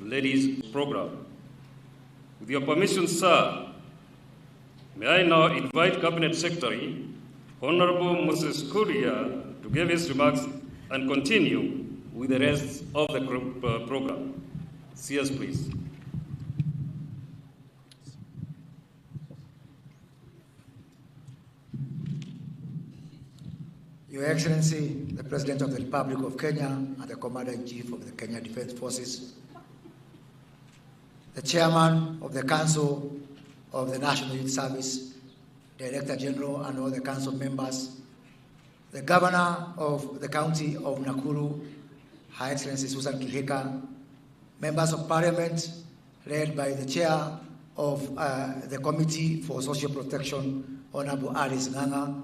Ladies Program. With your permission, sir, may I now invite Cabinet Secretary, Honorable Moses Kuria, to give his remarks and continue with the rest of the program. See us, please. Your Excellency, the President of the Republic of Kenya and the Commander-in-Chief of the Kenya Defense Forces, the Chairman of the Council of the National Youth Service, Director General and all the Council members, the Governor of the County of Nakuru, Her Excellency Susan Kihika, Members of Parliament, led by the Chair of the Committee for Social Protection, Honorable Alice Nganga,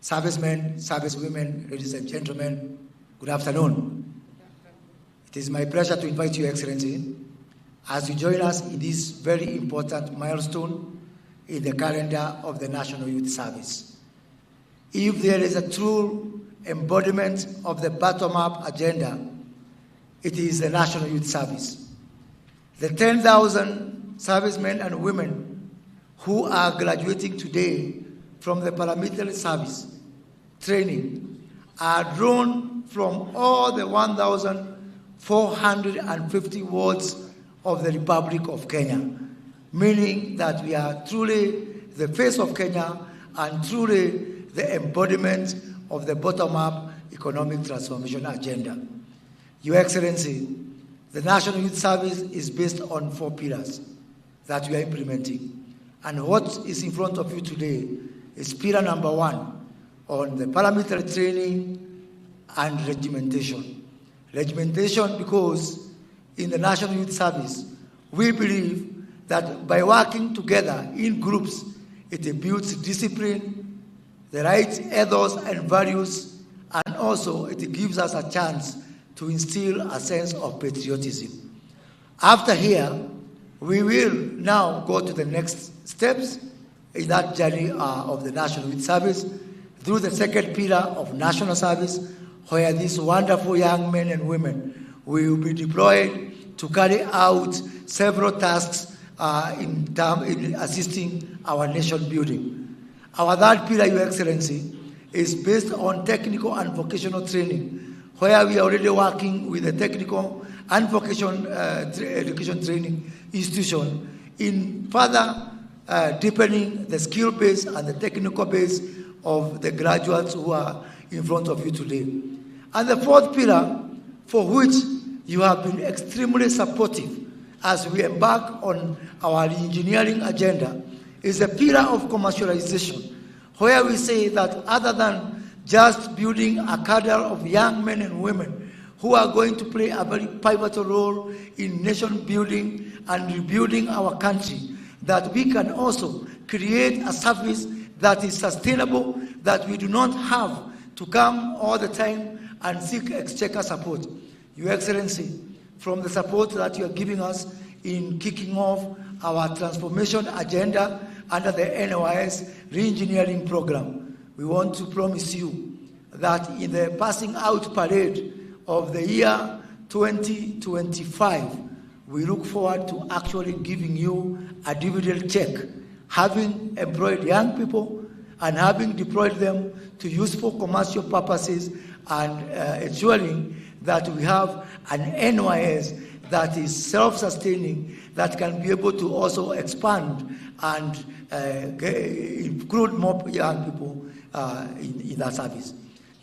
servicemen, servicewomen, ladies and gentlemen, good afternoon. It is my pleasure to invite you, Excellency, as you join us in this very important milestone in the calendar of the National Youth Service. If there is a true embodiment of the bottom-up agenda, it is the National Youth Service. The 10,000 servicemen and women who are graduating today from the paramilitary service training are drawn from all the 1,450 wards of the Republic of Kenya, meaning that we are truly the face of Kenya and truly the embodiment of the bottom-up economic transformation agenda. Your Excellency, the National Youth Service is based on 4 pillars that we are implementing. And what is in front of you today is pillar number 1 on the paramilitary training and regimentation. Regimentation because in the National Youth Service, we believe that by working together in groups, it builds discipline, the right ethos and values, and also it gives us a chance to instill a sense of patriotism. After here, we will now go to the next steps in that journey of the National Youth Service through the second pillar of national service, where these wonderful young men and women will be deployed to carry out several tasks in assisting our nation building. Our third pillar, Your Excellency, is based on technical and vocational training, where we are already working with the technical and vocational education training institution in further deepening the skill base and the technical base of the graduates who are in front of you today. And the fourth pillar, for which you have been extremely supportive as we embark on our engineering agenda, is the pillar of commercialization, where we say that other than just building a cadre of young men and women who are going to play a very pivotal role in nation building and rebuilding our country, that we can also create a service that is sustainable, that we do not have to come all the time and seek exchequer support. Your Excellency, from the support that you are giving us in kicking off our transformation agenda under the NYS re-engineering program, we want to promise you that in the passing out parade of the year 2025, we look forward to actually giving you a dividend check, having employed young people and having deployed them to useful commercial purposes and ensuring that we have an NYS that is self-sustaining, that can be able to also expand and include more young people in that service.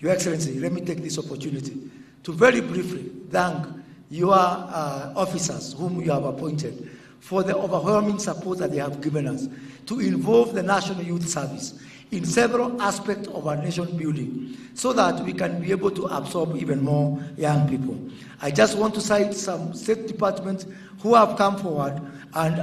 Your Excellency, let me take this opportunity to very briefly thank your officers whom you have appointed for the overwhelming support that they have given us to involve the National Youth Service in several aspects of our nation building so that we can be able to absorb even more young people. I just want to cite some state departments who have come forward and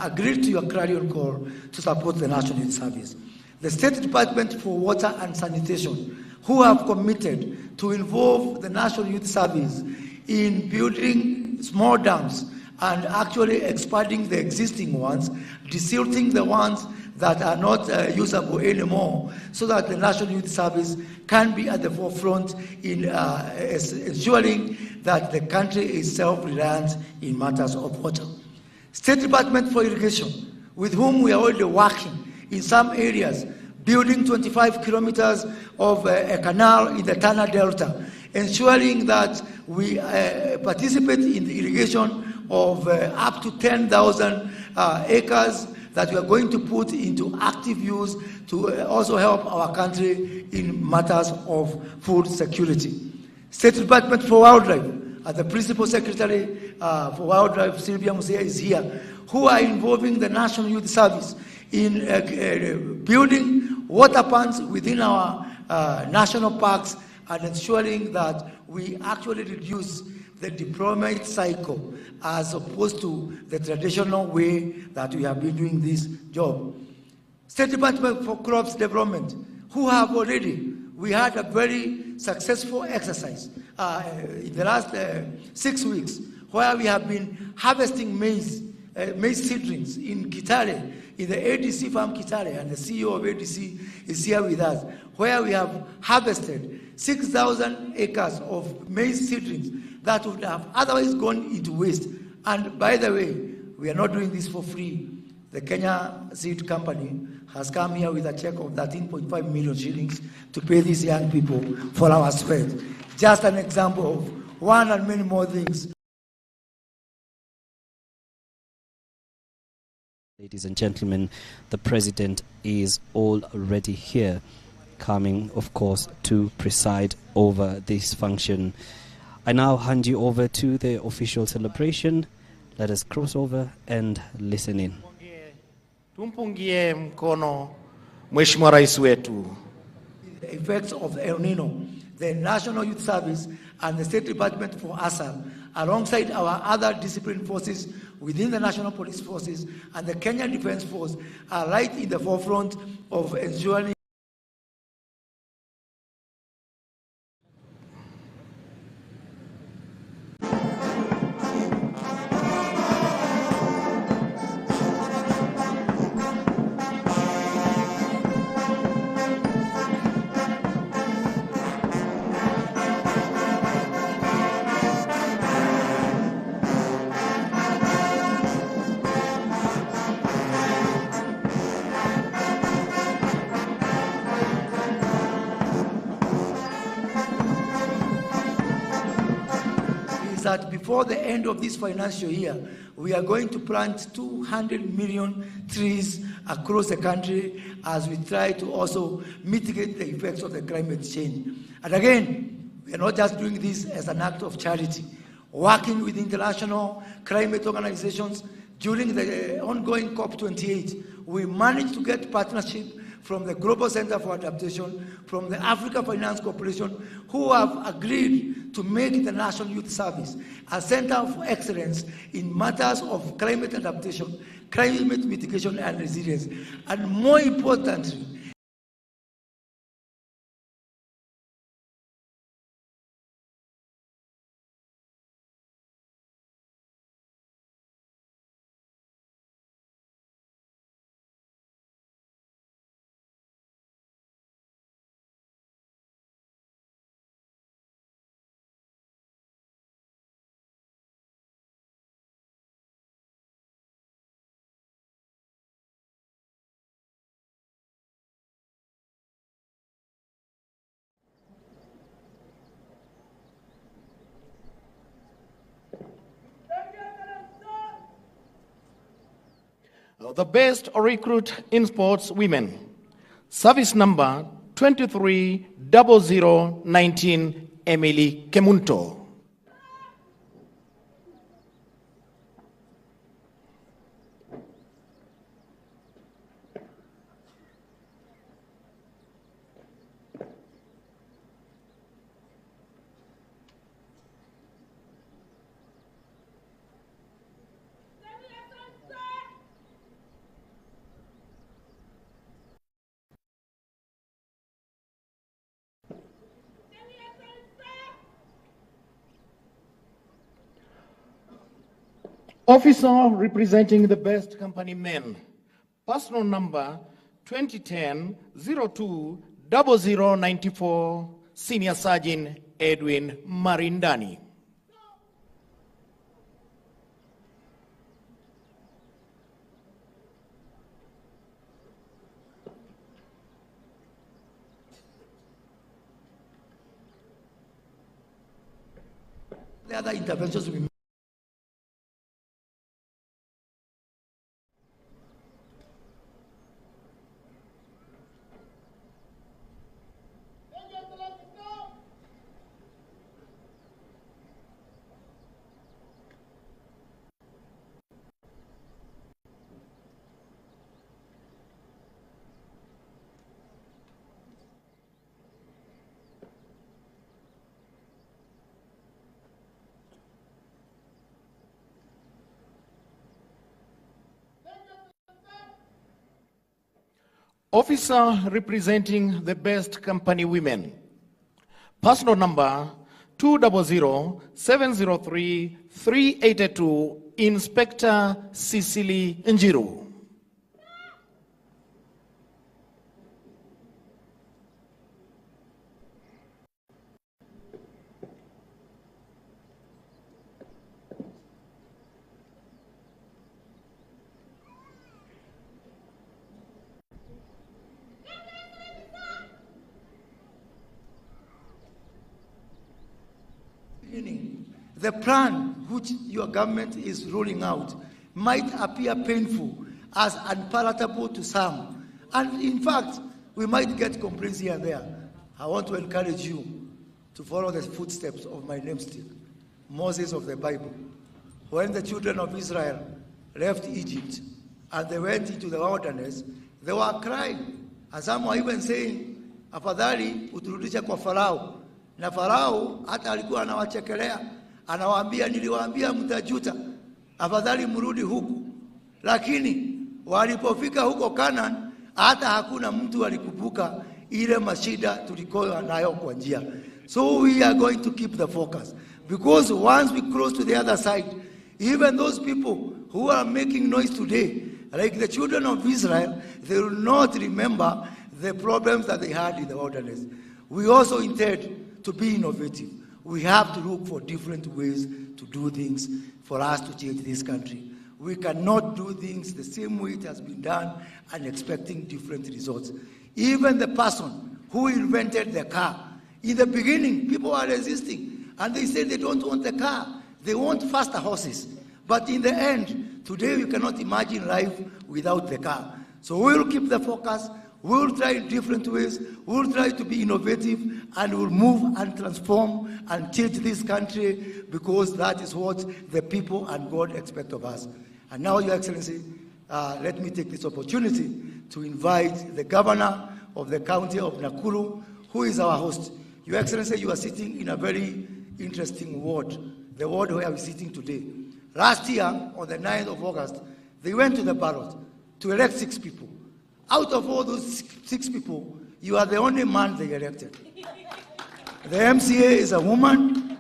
agreed to your clarion call to support the National Youth Service. The State Department for Water and Sanitation, who have committed to involve the National Youth Service in building small dams and actually expanding the existing ones, desilting the ones that are not usable anymore, so that the National Youth Service can be at the forefront in ensuring that the country is self-reliant in matters of water. State Department for Irrigation, with whom we are already working in some areas, building 25 kilometers of a canal in the Tana Delta, ensuring that we participate in the irrigation of up to 10,000 acres that we are going to put into active use to also help our country in matters of food security. State Department for Wildlife, the Principal Secretary for Wildlife, Sylvia Musia, is here, who are involving the National Youth Service in building water ponds within our national parks and ensuring that we actually reduce the deployment cycle as opposed to the traditional way that we have been doing this job. State Department for Crops Development, who have already, we had a very successful exercise in the last 6 weeks, where we have been harvesting maize seedlings in Kitale, in the ADC farm Kitale, and the CEO of ADC is here with us, where we have harvested 6,000 acres of maize seedlings that would have otherwise gone into waste. And by the way, we are not doing this for free. The Kenya Seed Company has come here with a check of 13.5 million shillings to pay these young people for our sweat. Just an example of one and many more things. Ladies and gentlemen, the President is already here, coming, of course, to preside over this function. I now hand you over to the official celebration. Let us cross over and listen in. Tumpungie mkono Mheshimiwa Rais wetu. The effects of El Nino, the National Youth Service and the State Department for ASAL, alongside our other discipline forces within the National Police Forces and the Kenya Defense Force, are right in the forefront of ensuring that before the end of this financial year, we are going to plant 200 million trees across the country as we try to also mitigate the effects of the climate change. And again, we are not just doing this as an act of charity. Working with international climate organizations, during the ongoing COP28, we managed to get partnership from the Global Center for Adaptation, from the Africa Finance Corporation, who have agreed to make the National Youth Service a center of excellence in matters of climate adaptation, climate mitigation and resilience. And more importantly, the best recruit in sports women, service number 230019, Emily Kemunto. Officer representing the best company men, personal number 2010-02-0094, Senior Sergeant Edwin Marindani. The other interventions will be Officer representing the best company women. Personal number 200-703-382, Inspector Cecily Njiru. The plan which your government is rolling out might appear painful as unpalatable to some. And in fact, we might get complaints here and there. I want to encourage you to follow the footsteps of my namesake, Moses of the Bible. When the children of Israel left Egypt and they went into the wilderness, they were crying. And some were even saying, afadhali uturudishe kwa Farao. Na Farao hata alikuwa anawachekelea, anawaambia niliwaambia mtajuta, afadhali mrudi huku. Lakini walipofika huko Canaan, hata hakuna mtu alikumbuka ile mashida tulikuwa nayo kwa njia. So we are going to keep the focus, because once we cross to the other side, even those people who are making noise today, like the children of Israel, they will not remember the problems that they had in the wilderness. We also intend to be innovative. We have to look for different ways to do things for us to change this country. We cannot do things the same way it has been done and expecting different results. Even the person who invented the car, in the beginning, people were resisting, and they said they don't want the car. They want faster horses. But in the end, today we cannot imagine life without the car. So we will keep the focus. We will try in different ways. We will try to be innovative, and we will move and transform and change this country, because that is what the people and God expect of us. And now, Your Excellency, let me take this opportunity to invite the governor of the county of Nakuru, who is our host. Your Excellency, you are sitting in a very interesting ward, the ward where we're sitting today. Last year, on the 9th of August, they went to the ballot to elect 6 people. Out of all those 6 people, you are the only man they elected. The MCA is a woman,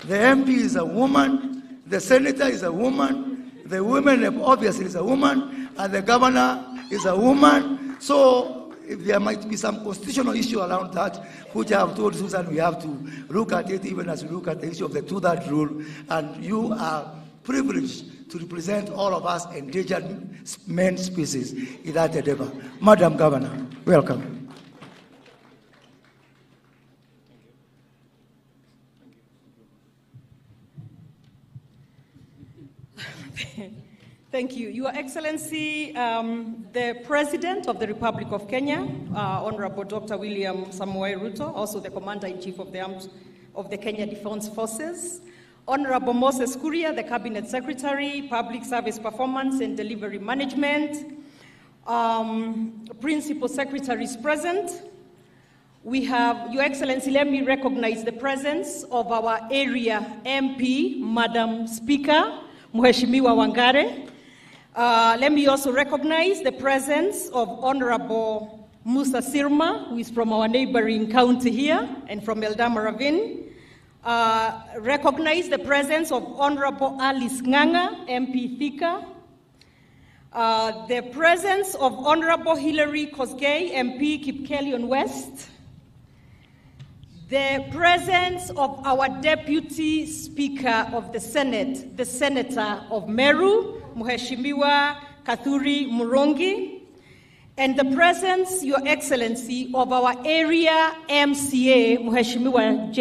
the MP is a woman, the senator is a woman, the women rep obviously is a woman, and the governor is a woman. So if there might be some constitutional issue around that, which I have told Susan we have to look at it, even as we look at the issue of the 2-thirds rule, and you are privileged to represent all of us endangered men species in that endeavor. Madam Governor, welcome. Thank you. Your Excellency, the President of the Republic of Kenya, Honorable Dr. William Samoei Ruto, also the Commander-in-Chief of the Kenya Defense Forces, Honorable Moses Kuria, the Cabinet Secretary, Public Service Performance and Delivery Management, Principal Secretaries present. We have, Your Excellency, let me recognize the presence of our area MP, Madam Speaker, Mheshimiwa Wangare. Let me also recognize the presence of Honorable Musa Sirma, who is from our neighboring county here and from Eldama Ravine. Recognize the presence of Honorable Alice Nganga, MP Thika. the presence of Honorable Hilary Kosgei, MP, Kipkelion West, the presence of our Deputy Speaker of the Senate, the Senator of Meru, Mheshimiwa Kathuri Murongi, and the presence, Your Excellency, of our area MCA, Mheshimiwa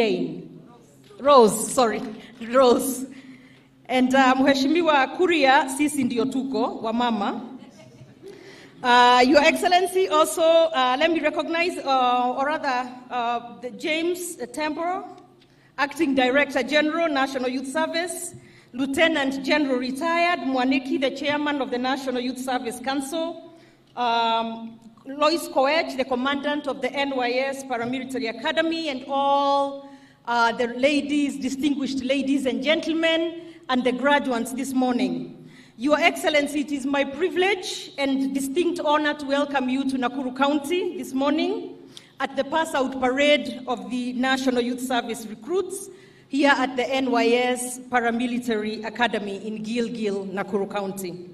Rose. And Mheshimiwa Kuria, sisi ndio tuko, wa mama. Your Excellency, also, let me recognize, the James Tamboro, Acting Director General, National Youth Service, Lieutenant General Retired, Mwaniki, the Chairman of the National Youth Service Council, Lois Koech, the Commandant of the NYS Paramilitary Academy, and all the ladies, distinguished ladies and gentlemen, and the graduates this morning. Your Excellency, it is my privilege and distinct honor to welcome you to Nakuru County this morning at the pass-out parade of the National Youth Service recruits here at the NYS Paramilitary Academy in Gilgil, Nakuru County.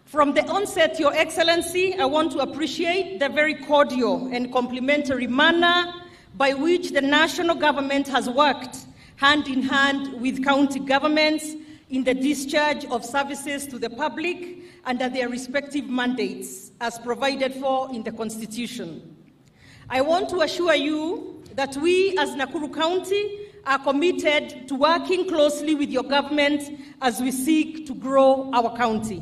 From the onset, Your Excellency, I want to appreciate the very cordial and complimentary manner by which the national government has worked hand in hand with county governments in the discharge of services to the public under their respective mandates as provided for in the Constitution. I want to assure you that we as Nakuru County are committed to working closely with your government as we seek to grow our county.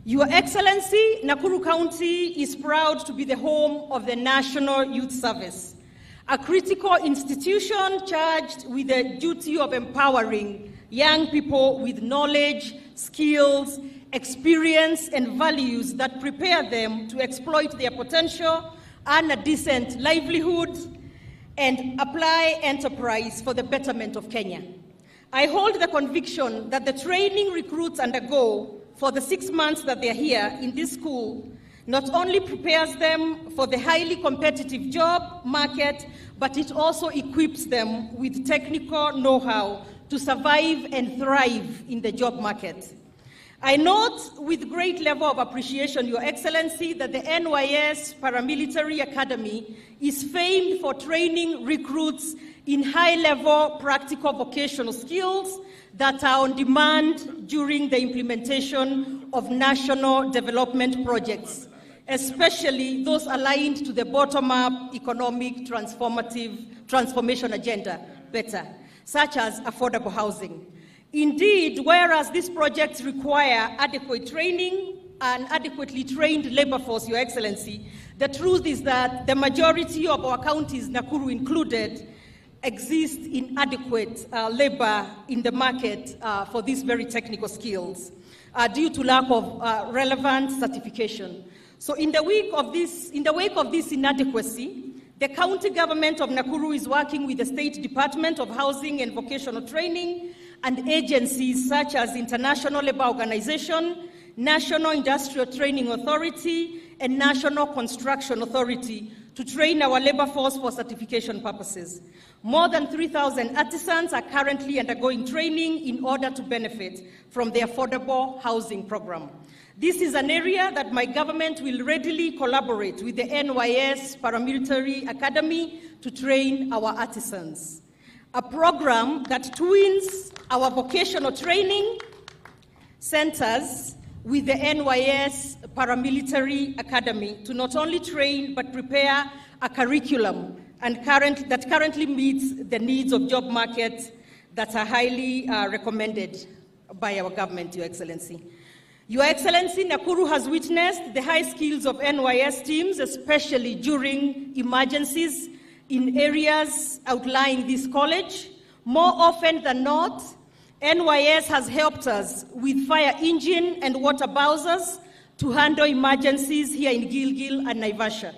Your Excellency, Nakuru County is proud to be the home of the National Youth Service, a critical institution charged with the duty of empowering young people with knowledge, skills, experience, and values that prepare them to exploit their potential, earn a decent livelihood, and apply enterprise for the betterment of Kenya. I hold the conviction that the training recruits undergo for the 6 months that they're here in this school not only prepares them for the highly competitive job market, but it also equips them with technical know-how to survive and thrive in the job market. I note with great level of appreciation, Your Excellency, that the NYS Paramilitary Academy is famed for training recruits in high-level practical vocational skills that are on demand during the implementation of national development projects, especially those aligned to the bottom-up economic transformation agenda, better, such as affordable housing. Indeed, whereas these projects require adequate training and adequately trained labor force, Your Excellency, the truth is that the majority of our counties, Nakuru included, exist inadequate labor in the market for these very technical skills due to lack of relevant certification. So in the wake of this inadequacy, the county government of Nakuru is working with the State Department of Housing and Vocational Training and agencies such as International Labour Organization, National Industrial Training Authority, and National Construction Authority to train our labor force for certification purposes. More than 3,000 artisans are currently undergoing training in order to benefit from the affordable housing program. This is an area that my government will readily collaborate with the NYS Paramilitary Academy to train our artisans. A program that twins our vocational training centers with the NYS Paramilitary Academy to not only train but prepare a curriculum that currently meets the needs of job markets that are highly recommended by our government, Your Excellency. Your Excellency, Nakuru has witnessed the high skills of NYS teams, especially during emergencies in areas outlying this college. More often than not, NYS has helped us with fire engine and water bowsers to handle emergencies here in Gilgil and Naivasha.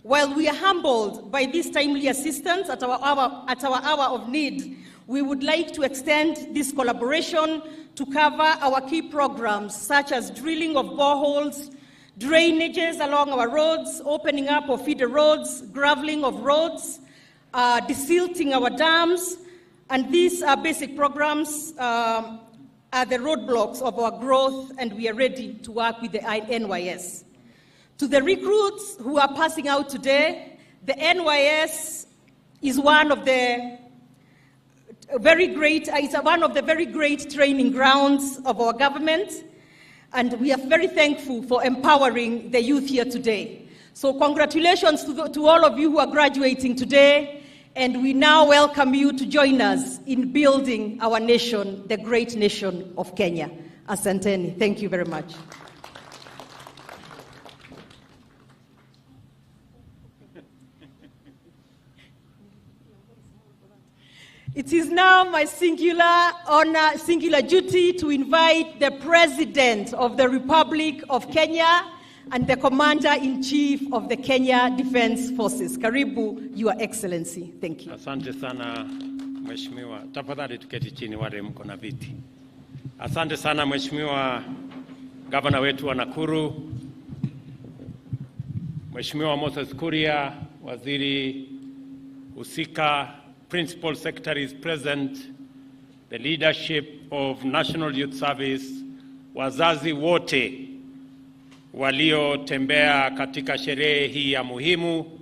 While we are humbled by this timely assistance at our hour of need, we would like to extend this collaboration to cover our key programs such as drilling of boreholes, drainages along our roads, opening up of feeder roads, graveling of roads, desilting our dams, and these basic programs are the roadblocks of our growth, and we are ready to work with the NYS. To the recruits who are passing out today, the NYS is one of the very great training grounds of our government, and we are very thankful for empowering the youth here today. So congratulations to all of you who are graduating today, and we now welcome you to join us in building our nation, the great nation of Kenya. Asanteni. Thank you very much. It is now my singular honor, singular duty to invite the President of the Republic of Kenya and the Commander-in-Chief of the Kenya Defense Forces. Karibu, Your Excellency. Thank you. Asante sana, Mheshimiwa. Tafadhali tuketi chini wale mko na viti. Asante sana, Mheshimiwa Gavana wetu wa Nakuru, Mheshimiwa Moses Kuria, Waziri Husika, Principal Secretaries present, the leadership of National Youth Service, wazazi wote waliotembea katika sherehe hii ya muhimu,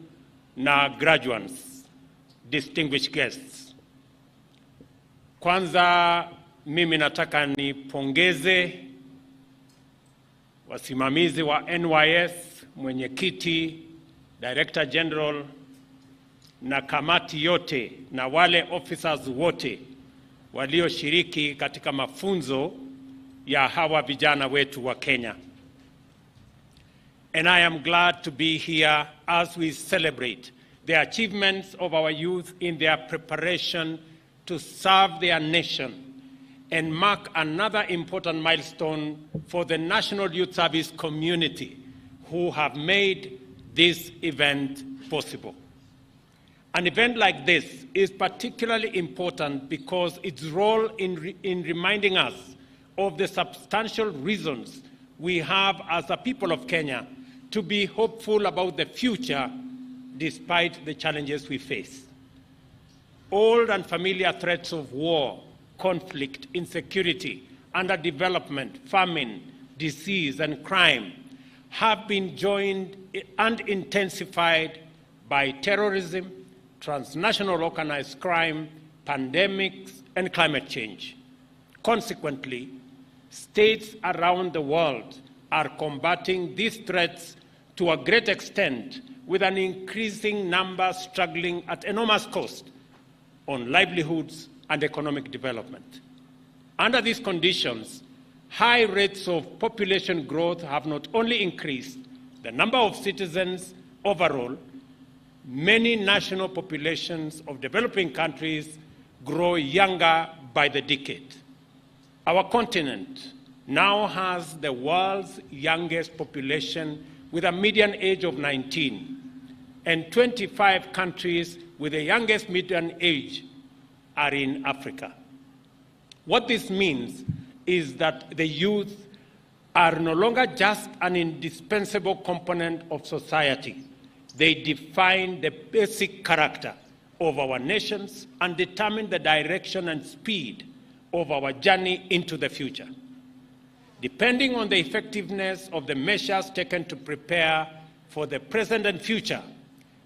na graduates, distinguished guests. Kwanza mimi nataka nipongeze wasimamizi wa NYS, mwenyekiti, Director General na kamati yote na wale officers wote walioshiriki katika mafunzo ya hawa vijana wetu wa Kenya. And I am glad to be here as we celebrate the achievements of our youth in their preparation to serve their nation and mark another important milestone for the National Youth Service community who have made this event possible. An event like this is particularly important because its role in reminding us of the substantial reasons we have as a people of Kenya to be hopeful about the future despite the challenges we face. Old and familiar threats of war, conflict, insecurity, underdevelopment, famine, disease, and crime have been joined and intensified by terrorism, transnational organized crime, pandemics, and climate change. Consequently, states around the world are combating these threats to a great extent, with an increasing number struggling at enormous cost on livelihoods and economic development. Under these conditions, high rates of population growth have not only increased the number of citizens overall, many national populations of developing countries grow younger by the decade. Our continent now has the world's youngest population with a median age of 19, and 25 countries with the youngest median age are in Africa. What this means is that the youth are no longer just an indispensable component of society. They define the basic character of our nations and determine the direction and speed of our journey into the future. Depending on the effectiveness of the measures taken to prepare for the present and future,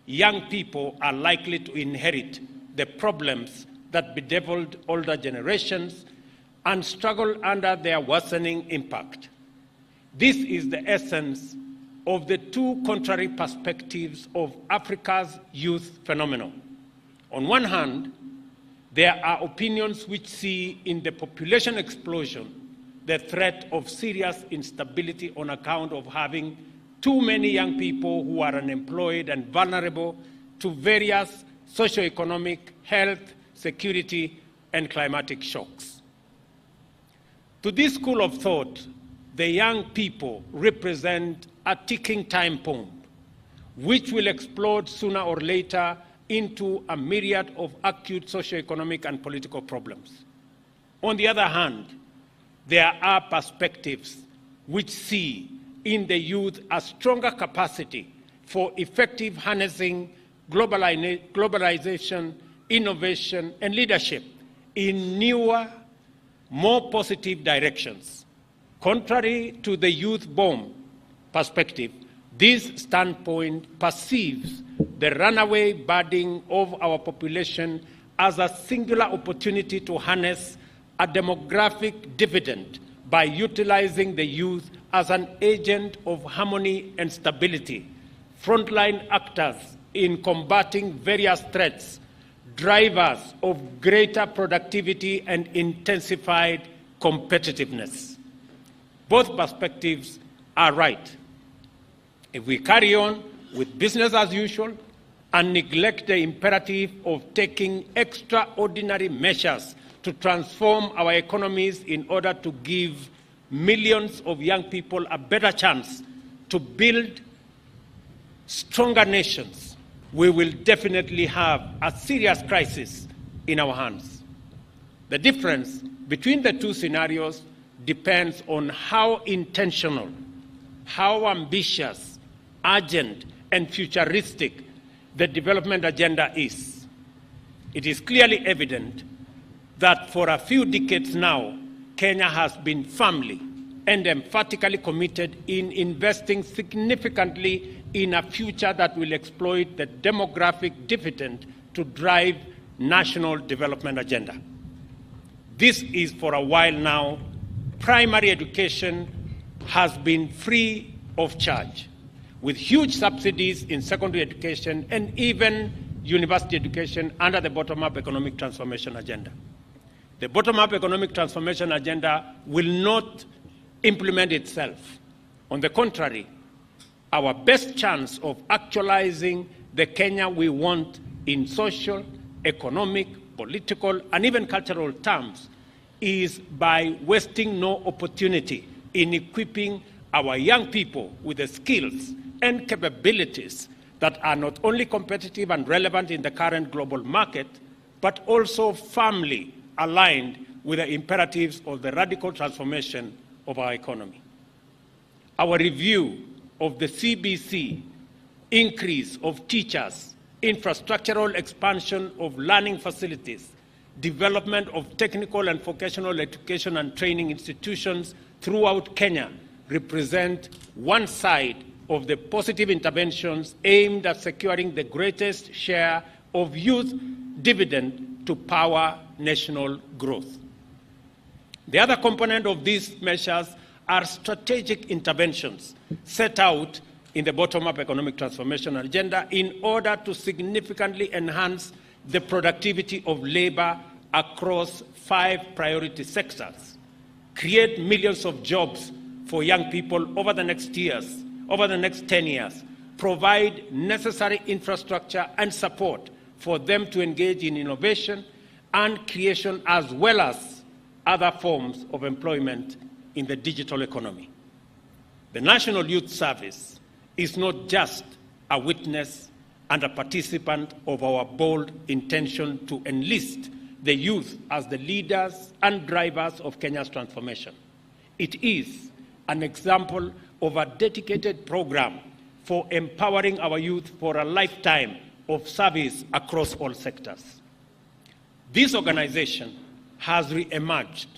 young people are likely to inherit the problems that bedeviled older generations and struggle under their worsening impact. This is the essence of the two contrary perspectives of Africa's youth phenomenon. On one hand, there are opinions which see in the population explosion the threat of serious instability on account of having too many young people who are unemployed and vulnerable to various socioeconomic, health, security, and climatic shocks. To this school of thought, the young people represent a ticking time bomb, which will explode sooner or later into a myriad of acute socioeconomic and political problems. On the other hand, there are perspectives which see in the youth a stronger capacity for effective harnessing globalization, innovation, and leadership in newer, more positive directions. Contrary to the youth bomb perspective, this standpoint perceives the runaway budding of our population as a singular opportunity to harness a demographic dividend by utilizing the youth as an agent of harmony and stability, frontline actors in combating various threats, drivers of greater productivity and intensified competitiveness. Both perspectives are right. If we carry on with business as usual and neglect the imperative of taking extraordinary measures to transform our economies in order to give millions of young people a better chance to build stronger nations, we will definitely have a serious crisis in our hands. The difference between the two scenarios depends on how intentional, how ambitious, urgent, and futuristic the development agenda is. It is clearly evident that for a few decades now, Kenya has been firmly and emphatically committed in investing significantly in a future that will exploit the demographic dividend to drive national development agenda. This is for a while now. Primary education has been free of charge, with huge subsidies in secondary education and even university education under the bottom-up economic transformation agenda. The bottom-up economic transformation agenda will not implement itself. On the contrary, our best chance of actualizing the Kenya we want in social, economic, political, and even cultural terms is by wasting no opportunity in equipping our young people with the skills and capabilities that are not only competitive and relevant in the current global market, but also firmly aligned with the imperatives of the radical transformation of our economy. Our review of the CBC, increase of teachers, infrastructural expansion of learning facilities, development of technical and vocational education and training institutions throughout Kenya represent one side of the positive interventions aimed at securing the greatest share of youth dividend to power national growth. The other component of these measures are strategic interventions set out in the bottom-up economic transformation agenda in order to significantly enhance the productivity of labor across 5 priority sectors, create millions of jobs for young people over the next 10 years, provide necessary infrastructure and support for them to engage in innovation and creation, as well as other forms of employment in the digital economy. The National Youth Service is not just a witness and a participant of our bold intention to enlist the youth as the leaders and drivers of Kenya's transformation. It is an example of a dedicated program for empowering our youth for a lifetime of service across all sectors. This organization has re-emerged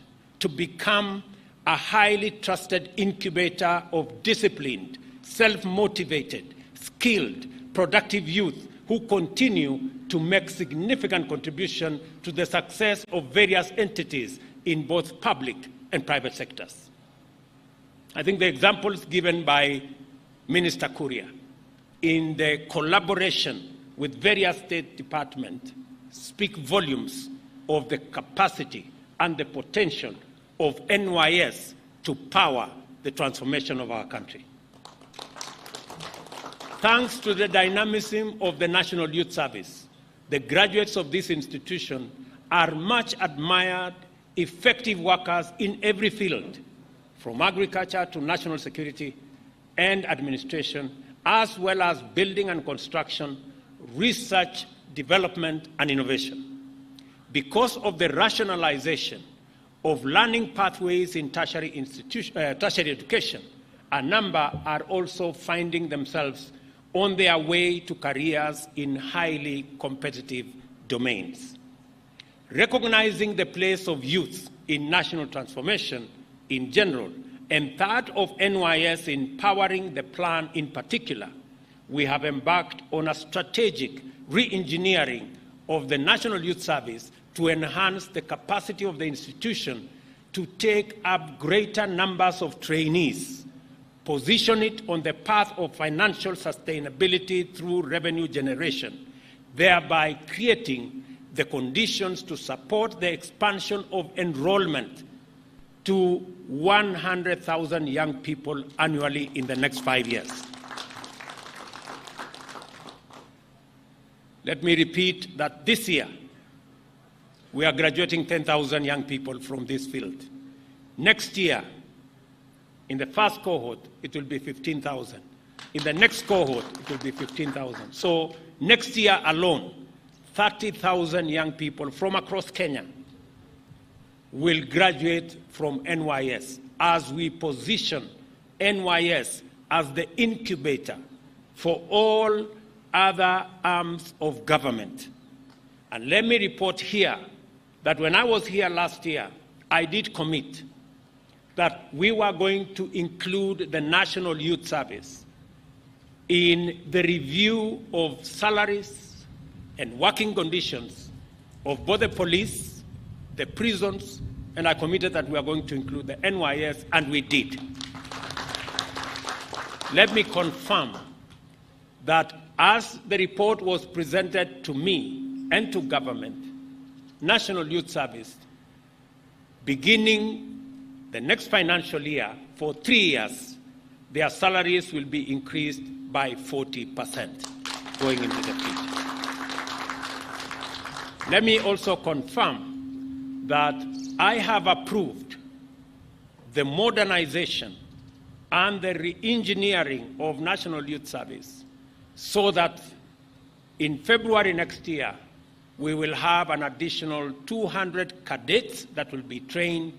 to become a highly trusted incubator of disciplined, self-motivated, skilled, productive youth who continue to make significant contribution to the success of various entities in both public and private sectors. I think the examples given by Minister Kuria in the collaboration with various state departments speak volumes of the capacity and the potential of NYS to power the transformation of our country. Thanks to the dynamism of the National Youth Service, the graduates of this institution are much admired, effective workers in every field, from agriculture to national security and administration, as well as building and construction, research, development, and innovation. Because of the rationalization of learning pathways in tertiary education, a number are also finding themselves on their way to careers in highly competitive domains. Recognizing the place of youth in national transformation in general, and third of NYS in powering the plan in particular, we have embarked on a strategic re-engineering of the National Youth Service to enhance the capacity of the institution to take up greater numbers of trainees, position it on the path of financial sustainability through revenue generation, thereby creating the conditions to support the expansion of enrollment to 100,000 young people annually in the next 5 years. Let me repeat that this year, we are graduating 10,000 young people from this field. Next year, in the first cohort, it will be 15,000. In the next cohort, it will be 15,000. So next year alone, 30,000 young people from across Kenya will graduate from NYS as we position NYS as the incubator for all other arms of government. And let me report here that when I was here last year, I did commit that we were going to include the National Youth Service in the review of salaries and working conditions of both the police, the prisons, and I committed that we are going to include the NYS, and we did. Let me confirm that as the report was presented to me and to government, National Youth Service, beginning the next financial year, for 3 years, their salaries will be increased by 40% going into the future. Let me also confirm that I have approved the modernization and the re-engineering of National Youth Service so that in February next year, we will have an additional 200 cadets that will be trained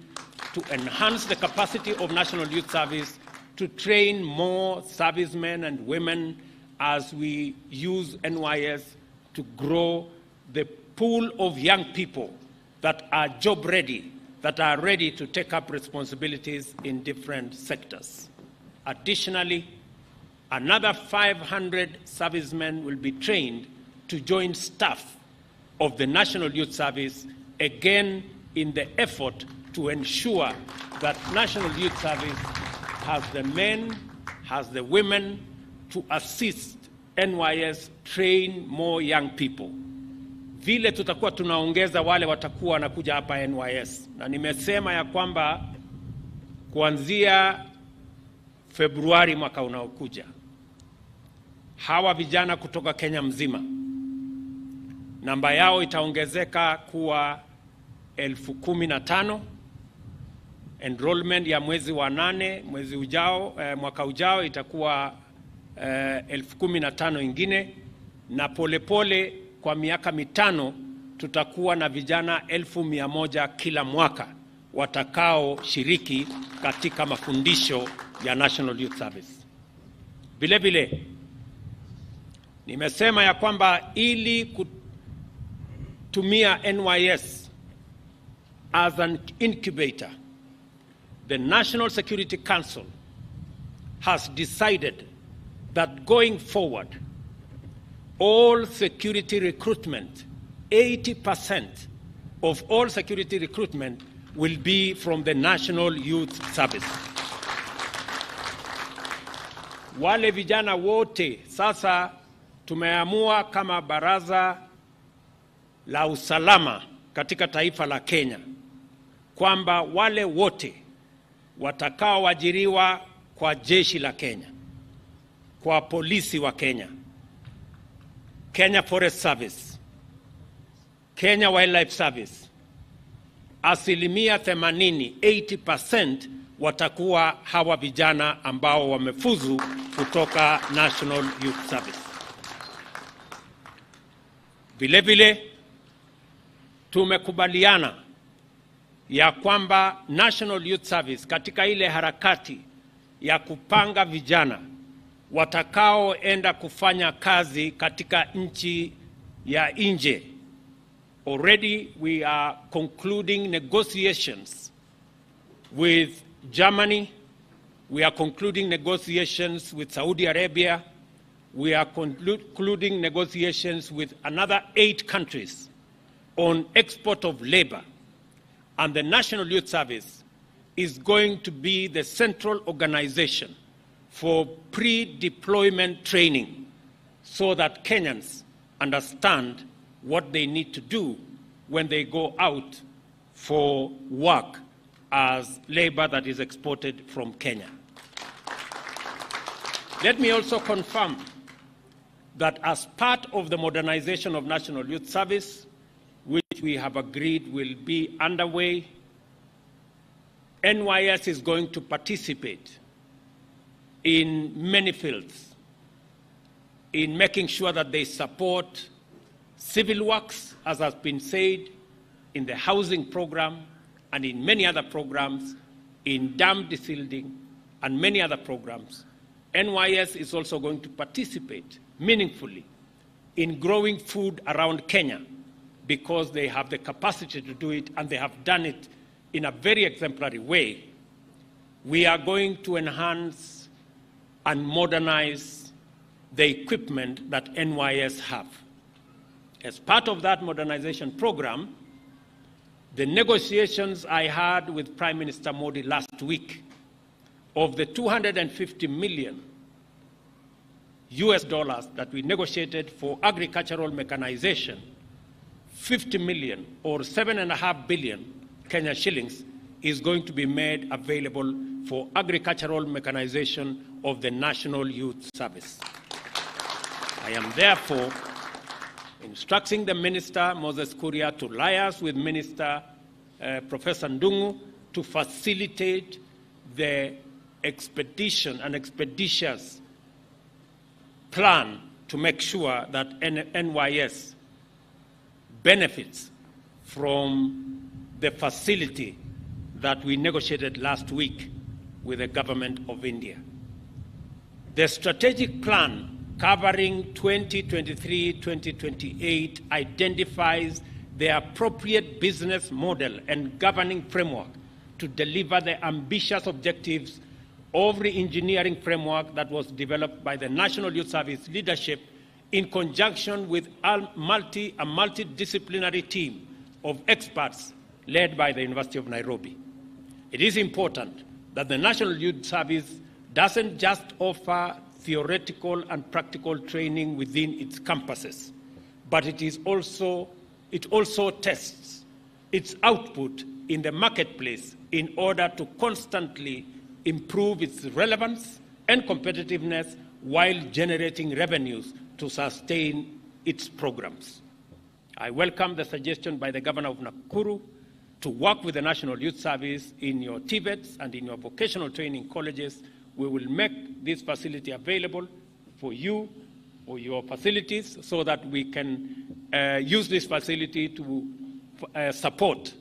to enhance the capacity of National Youth Service to train more servicemen and women as we use NYS to grow the pool of young people that are job ready, that are ready to take up responsibilities in different sectors. Additionally, another 500 servicemen will be trained to join staff of the National Youth Service, again in the effort to ensure that National Youth Service has the men, has the women to assist NYS train more young people. Vile tutakuwa tunaongeza wale watakuwa wanakuja hapa NYS. Na nimesema ya kwamba kuanzia Februari mwaka unaokuja, hawa vijana kutoka Kenya mzima, namba yao itaongezeka kuwa 15,000. Enrollment ya mwezi wa 8, mwezi ujao, mwaka ujao itakuwa 15,000 ingine, na polepole kwa miaka 5 tutakuwa na vijana 1,100 kila mwaka watakao shiriki katika mafundisho ya National Youth Service. Vile vile nimesema ya kwamba ili kutumia NYS as an incubator, the National Security Council has decided that going forward, all security recruitment, 80% of all security recruitment will be from the National Youth Service. Wale vijana wote sasa tumeamua kama baraza la usalama katika taifa la Kenya kwamba wale wote watakaoajiriwa kwa jeshi la Kenya, kwa polisi wa Kenya, Kenya Forest Service, Kenya Wildlife Service, 80%, 80% watakuwa hawa vijana ambao wamefuzu kutoka National Youth Service. Vile vile tumekubaliana ya kwamba National Youth Service katika ile harakati ya kupanga vijana watakaoenda kufanya kazi katika nchi ya nje Already we are concluding negotiations with Germany. We are concluding negotiations with Saudi Arabia. We are concluding negotiations with another 8 countries on export of labor. And the National Youth Service is going to be the central organization for pre-deployment training so that Kenyans understand what they need to do when they go out for work as labor that is exported from Kenya. Let me also confirm that as part of the modernization of National Youth Service, which we have agreed will be underway, NYS is going to participate in many fields in making sure that they support civil works, as has been said, in the housing program and in many other programs, in dam desilting and many other programs. NYS is also going to participate meaningfully in growing food around Kenya because they have the capacity to do it and they have done it in a very exemplary way. We are going to enhance and modernize the equipment that NYS have. As part of that modernization program, the negotiations I had with Prime Minister Modi last week of the $250 million that we negotiated for agricultural mechanization, 50 million or 7.5 billion Kenya shillings is going to be made available for agricultural mechanization of the National Youth Service. I am therefore instructing the Minister, Moses Kuria, to liaise with Minister Professor Ndungu to facilitate the expedition and expeditious plan to make sure that NYS benefits from the facility that we negotiated last week with the government of India. The strategic plan covering 2023-2028 identifies the appropriate business model and governing framework to deliver the ambitious objectives of the engineering framework that was developed by the National Youth Service leadership in conjunction with a multidisciplinary team of experts led by the University of Nairobi. It is important that the National Youth Service doesn't just offer theoretical and practical training within its campuses, but it also tests its output in the marketplace in order to constantly improve its relevance and competitiveness while generating revenues to sustain its programs. I welcome the suggestion by the Governor of Nakuru to work with the National Youth Service in your TVETs and in your vocational training colleges. We will make this facility available for you or your facilities so that we can use this facility to support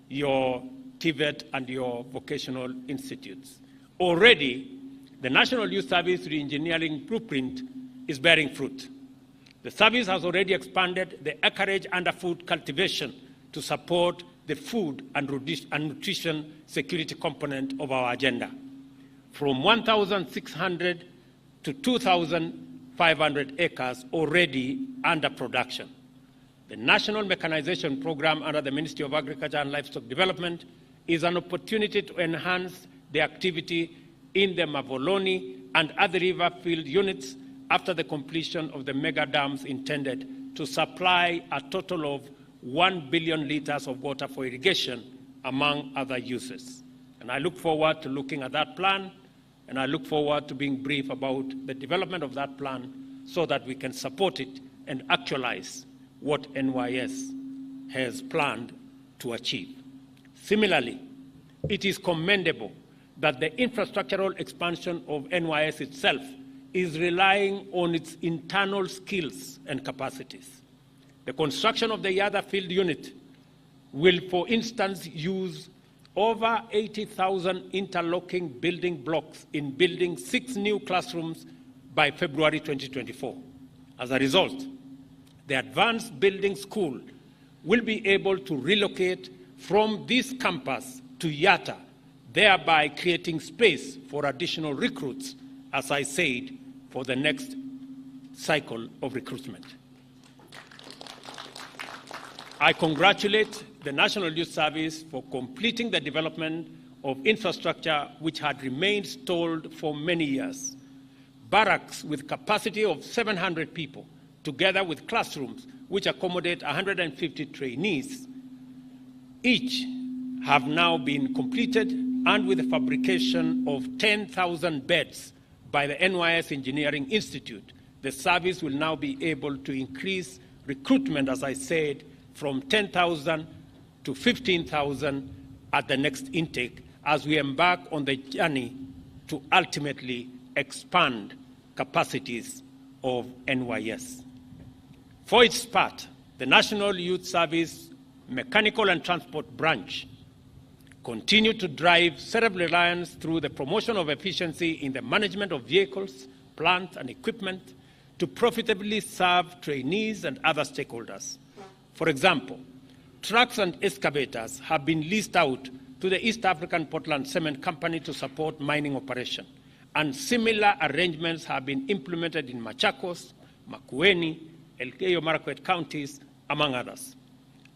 your TVET and your vocational institutes. Already, the National Youth Service Reengineering Blueprint is bearing fruit. The service has already expanded the acreage underfoot cultivation to support the food and nutrition security component of our agenda, from 1,600 to 2,500 acres already under production. The National Mechanization Program under the Ministry of Agriculture and Livestock Development is an opportunity to enhance the activity in the Mavoloni and other river field units after the completion of the mega dams intended to supply a total of 1 billion liters of water for irrigation, among other uses. And I look forward to looking at that plan, and I look forward to being brief about the development of that plan so that we can support it and actualize what NYS has planned to achieve. Similarly, it is commendable that the infrastructural expansion of NYS itself is relying on its internal skills and capacities. The construction of the Yada Field Unit will, for instance, use over 80,000 interlocking building blocks in building 6 new classrooms by February 2024. As a result, the Advanced Building School will be able to relocate from this campus to Yatta, thereby creating space for additional recruits, as I said, for the next cycle of recruitment. I congratulate the National Youth Service for completing the development of infrastructure which had remained stalled for many years. Barracks with capacity of 700 people, together with classrooms which accommodate 150 trainees, each have now been completed, and with the fabrication of 10,000 beds by the NYS Engineering Institute, the service will now be able to increase recruitment, as I said, from 10,000 to 15,000 at the next intake as we embark on the journey to ultimately expand capacities of NYS. For its part, the National Youth Service Mechanical and Transport Branch continue to drive self-reliance through the promotion of efficiency in the management of vehicles, plant, and equipment to profitably serve trainees and other stakeholders. For example, trucks and excavators have been leased out to the East African Portland Cement Company to support mining operation, and similar arrangements have been implemented in Machakos, Makwiny, Elgeyo Marakwet counties, among others.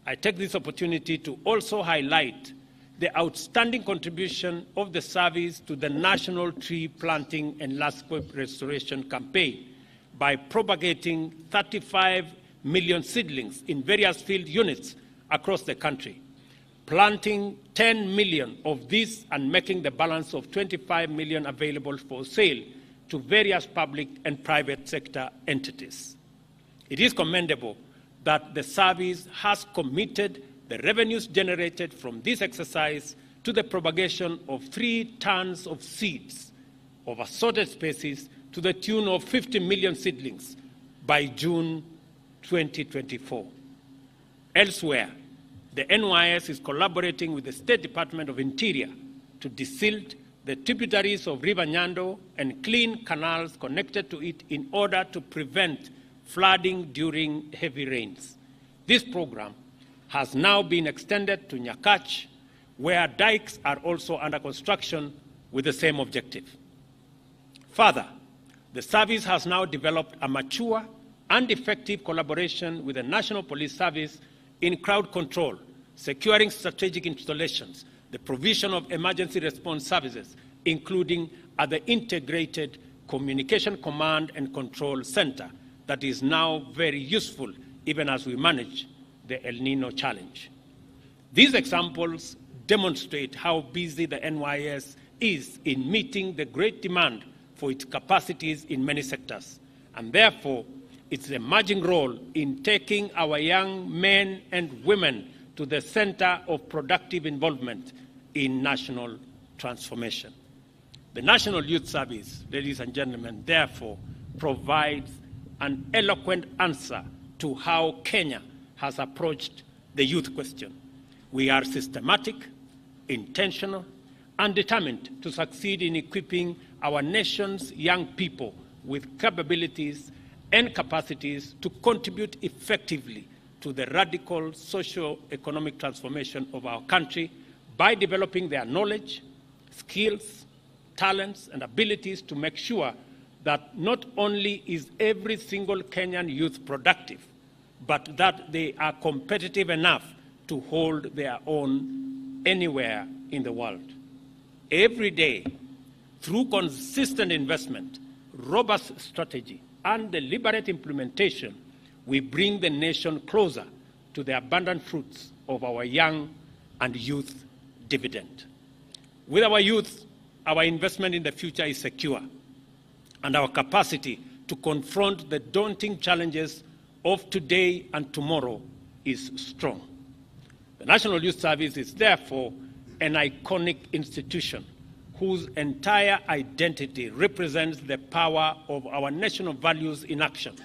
I take this opportunity to also highlight the outstanding contribution of the service to the National Tree Planting and Landscape Restoration Campaign by propagating 35 million seedlings in various field units across the country, planting 10 million of these and making the balance of 25 million available for sale to various public and private sector entities. It is commendable that the service has committed the revenues generated from this exercise to the propagation of 3 tons of seeds of assorted species to the tune of 50 million seedlings by June 2024. Elsewhere, the NYS is collaborating with the State Department of Interior to desilt the tributaries of River Nyando and clean canals connected to it in order to prevent flooding during heavy rains. This program has now been extended to Nyakach, where dikes are also under construction with the same objective. Further, the service has now developed a mature and effective collaboration with the National Police Service in crowd control, securing strategic installations, the provision of emergency response services, including at the Integrated Communication Command and Control Center that is now very useful even as we manage the El Nino challenge. These examples demonstrate how busy the NYS is in meeting the great demand for its capacities in many sectors, and therefore its emerging role in taking our young men and women to the center of productive involvement in national transformation. The National Youth Service, ladies and gentlemen, therefore provides an eloquent answer to how Kenya has approached the youth question. We are systematic, intentional, and determined to succeed in equipping our nation's young people with capabilities and capacities to contribute effectively to the radical socio-economic transformation of our country by developing their knowledge, skills, talents, and abilities to make sure that not only is every single Kenyan youth productive, but that they are competitive enough to hold their own anywhere in the world. Every day, through consistent investment, robust strategy, and deliberate implementation, we bring the nation closer to the abundant fruits of our young and youth dividend. With our youth, our investment in the future is secure, and our capacity to confront the daunting challenges of today and tomorrow is strong. The National Youth Service is therefore an iconic institution whose entire identity represents the power of our national values in action,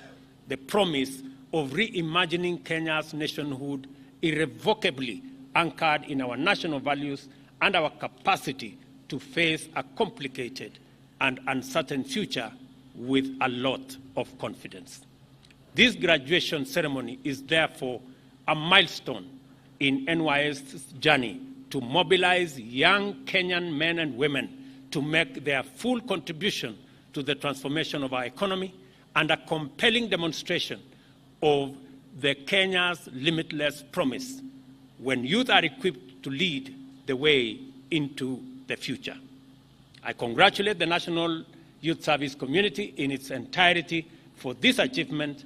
the promise of reimagining Kenya's nationhood irrevocably anchored in our national values and our capacity to face a complicated and uncertain future with a lot of confidence. This graduation ceremony is therefore a milestone in NYS's journey to mobilize young Kenyan men and women to make their full contribution to the transformation of our economy, and a compelling demonstration of the Kenya's limitless promise when youth are equipped to lead the way into the future. I congratulate the National Youth Service community in its entirety for this achievement,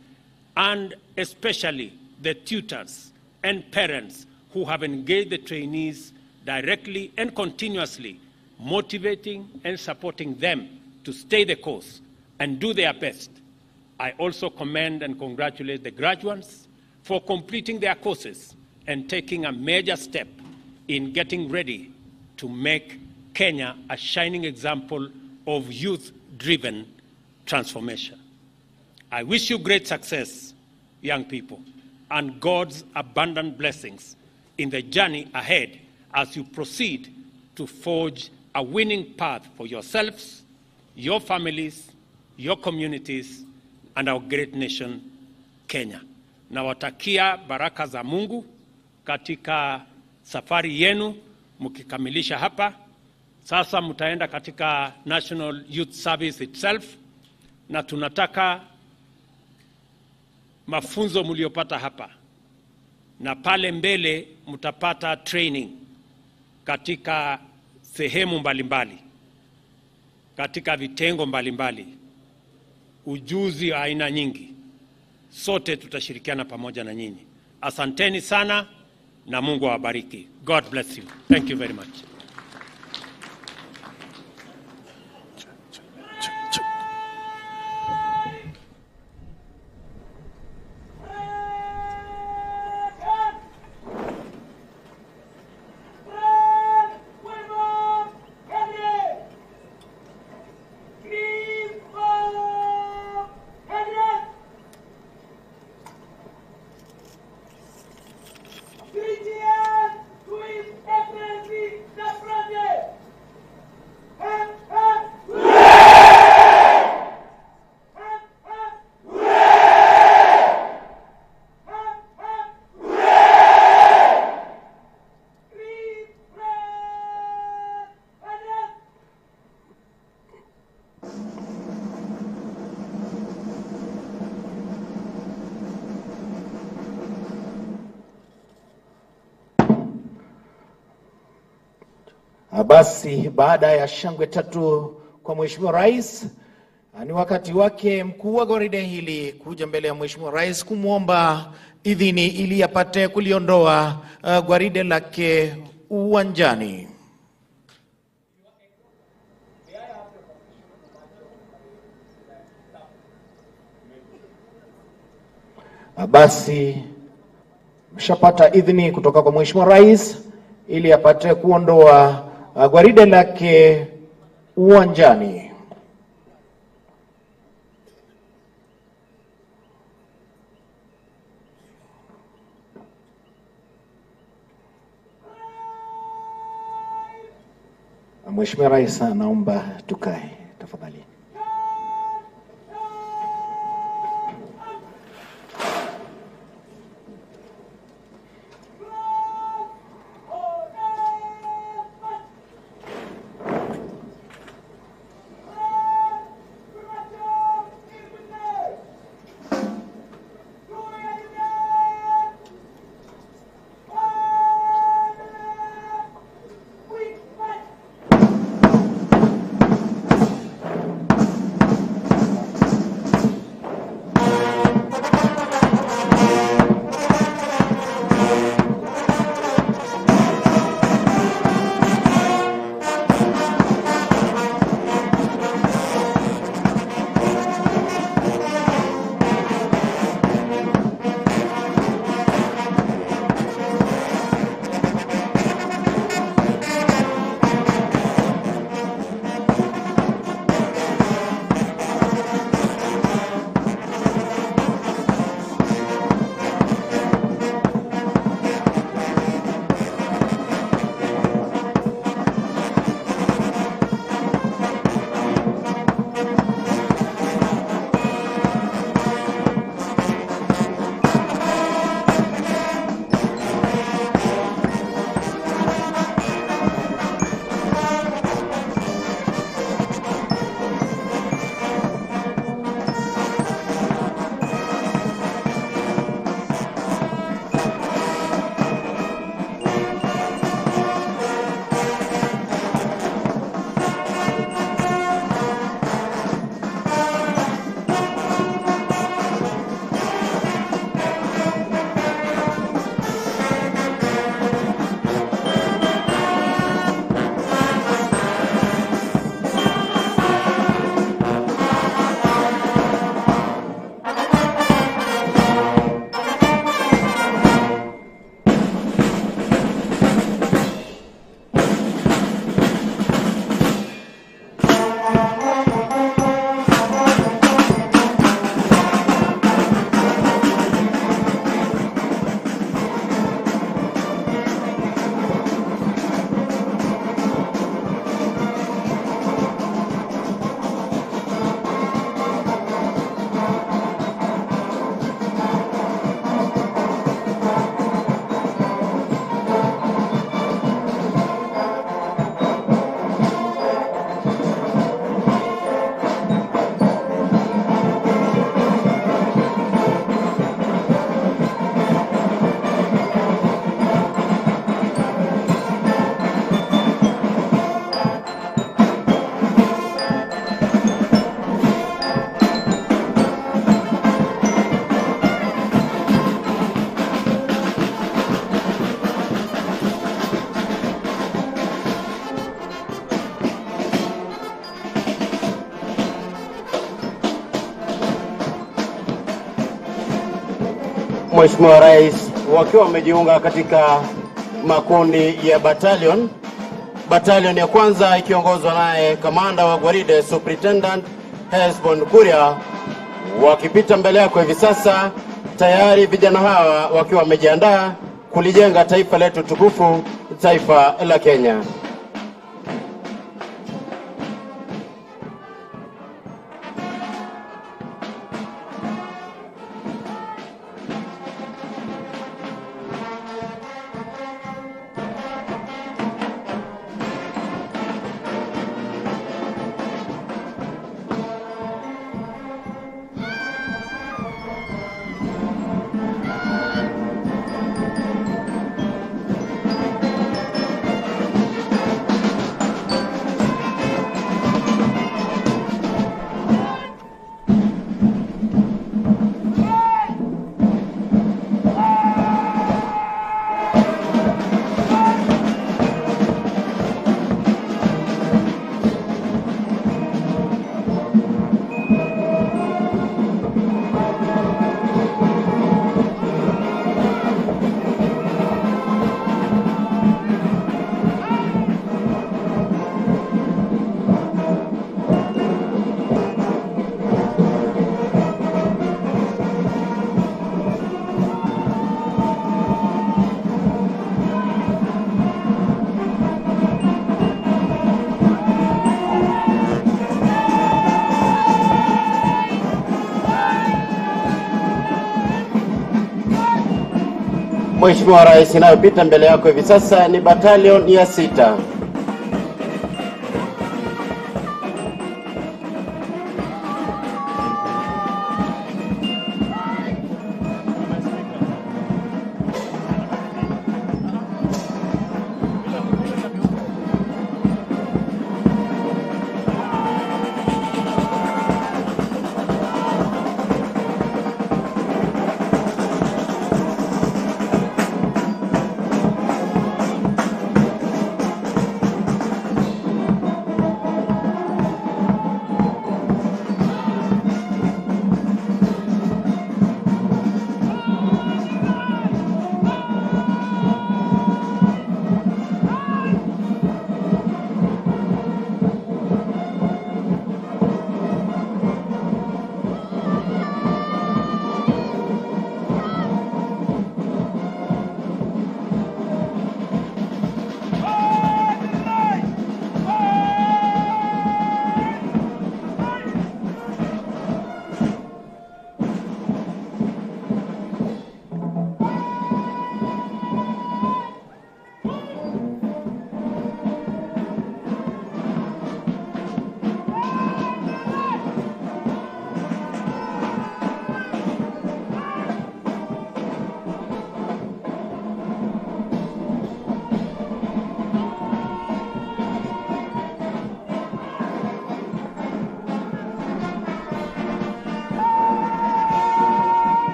and especially the tutors and parents who have engaged the trainees directly and continuously, motivating and supporting them to stay the course and do their best. I also commend and congratulate the graduates for completing their courses and taking a major step in getting ready to make Kenya a shining example of youth-driven transformation. I wish you great success, young people, and God's abundant blessings in the journey ahead as you proceed to forge a winning path for yourselves, your families, your communities, and our great nation, Kenya. Nawatakia baraka za Mungu katika safari yenu mkikamilisha hapa. Sasa mtaenda katika National Youth Service itself, na tunataka mafunzo mliopata hapa, na pale mbele mtapata training katika sehemu mbalimbali, katika vitengo mbalimbali, ujuzi wa aina nyingi. Sote tutashirikiana pamoja na nyinyi. Asanteni sana na Mungu awabariki. God bless you. Thank you very much. Basi baada ya shangwe tatu kwa Mheshimiwa Rais, ni wakati wake mkuu wa gwaride hili kuja mbele ya Mheshimiwa Rais kumwomba idhini ili apate kuliondoa gwaride lake uwanjani. Basi mshapata idhini kutoka kwa Mheshimiwa Rais ili apate kuondoa gwaride lake uwanjani. Mheshimiwa Rais, naomba tukae tafadhali. Mheshimiwa Rais wakiwa wamejiunga katika makundi ya battalion. Battalion ya kwanza ikiongozwa naye kamanda wa gwaride Superintendent Hesbon Kuria, wakipita mbele yako hivi sasa, tayari vijana hawa wakiwa wamejiandaa kulijenga taifa letu tukufu, taifa la Kenya. Mheshimiwa Rais, inayopita mbele yako hivi sasa ni battalion ya 6.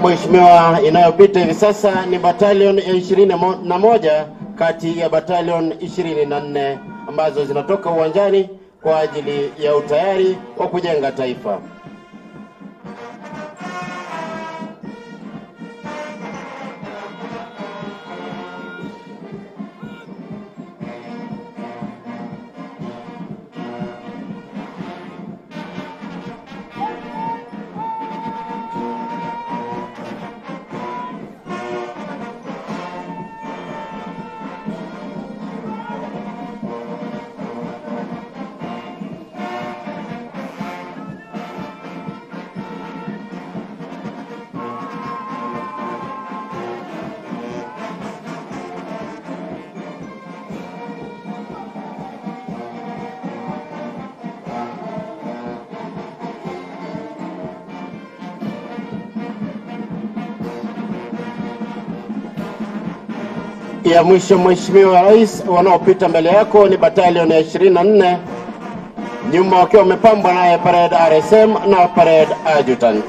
Mheshimiwa, inayopita hivi sasa ni battalion ya 21 kati ya battalion 24 ambazo zinatoka uwanjani kwa ajili ya utayari wa kujenga taifa. Ya mwisho Mheshimiwa Rais, wanaopita mbele yako ni battalion ya 24, nyuma wakiwa wamepambwa naye parade RSM na parade adjutant.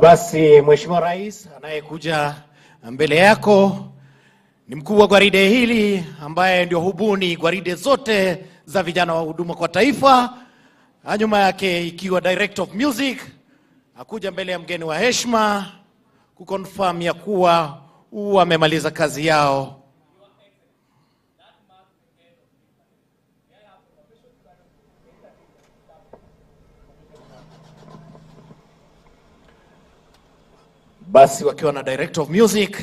Basi Mheshimiwa Rais, anayekuja mbele yako ni mkuu wa gwaride hili ambaye ndio hubuni gwaride zote za vijana wa huduma kwa taifa. Nyuma yake ikiwa Director of Music, akuja mbele ya mgeni wa heshima kuconfirm ya kuwa wamemaliza kazi yao. Basi wakiwa na Director of Music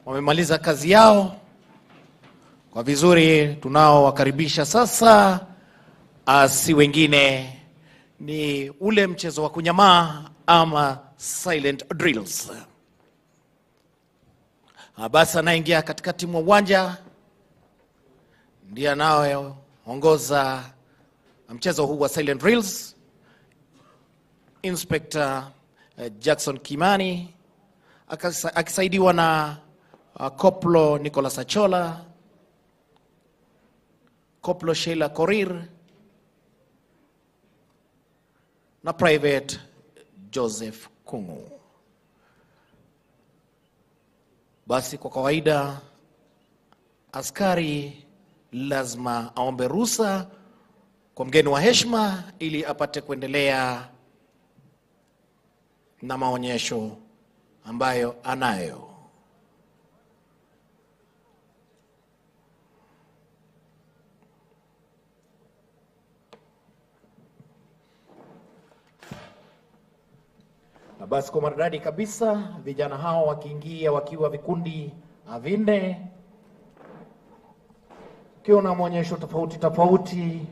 wamemaliza kazi yao kwa vizuri, tunao wakaribisha sasa si wengine ni ule mchezo wa kunyamaa ama silent drills. Basi anaingia katikati mwa uwanja ndiye anayeongoza mchezo huu wa silent drills, Inspector Jackson Kimani akisaidiwa na Koplo Nicholas Achola, Koplo Sheila Korir na Private Joseph Kungu. Basi kwa kawaida askari lazima aombe ruhusa kwa mgeni wa heshima ili apate kuendelea na maonyesho ambayo anayo. Na basi kwa maridadi kabisa, vijana hao wakiingia wakiwa vikundi vinne, kiona maonyesho tofauti tofauti.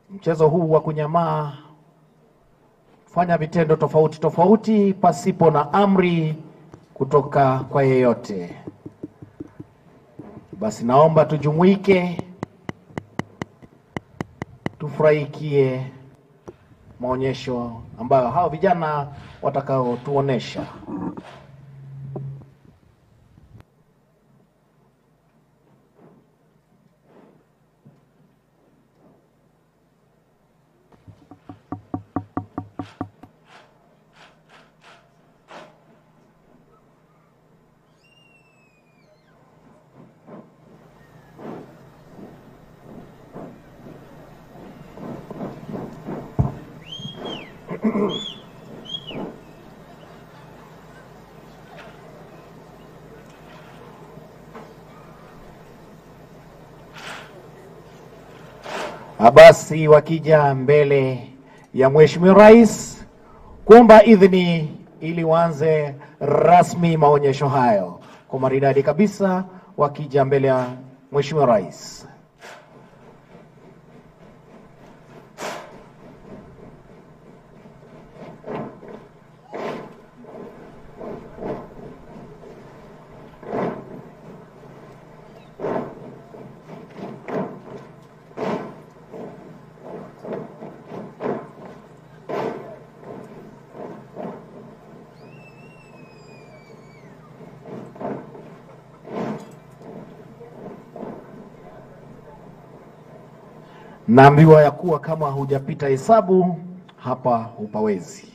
Mchezo huu wa kunyamaa, fanya vitendo tofauti tofauti pasipo na amri kutoka kwa yeyote. Basi naomba tujumuike, tufurahikie maonyesho ambayo hao vijana watakao tuonesha. Basi wakija mbele ya Mheshimiwa Rais kuomba idhini ili waanze rasmi maonyesho hayo. Kwa maridadi kabisa wakija mbele ya Mheshimiwa Rais. Naambiwa ya kuwa kama hujapita hesabu hapa hupawezi.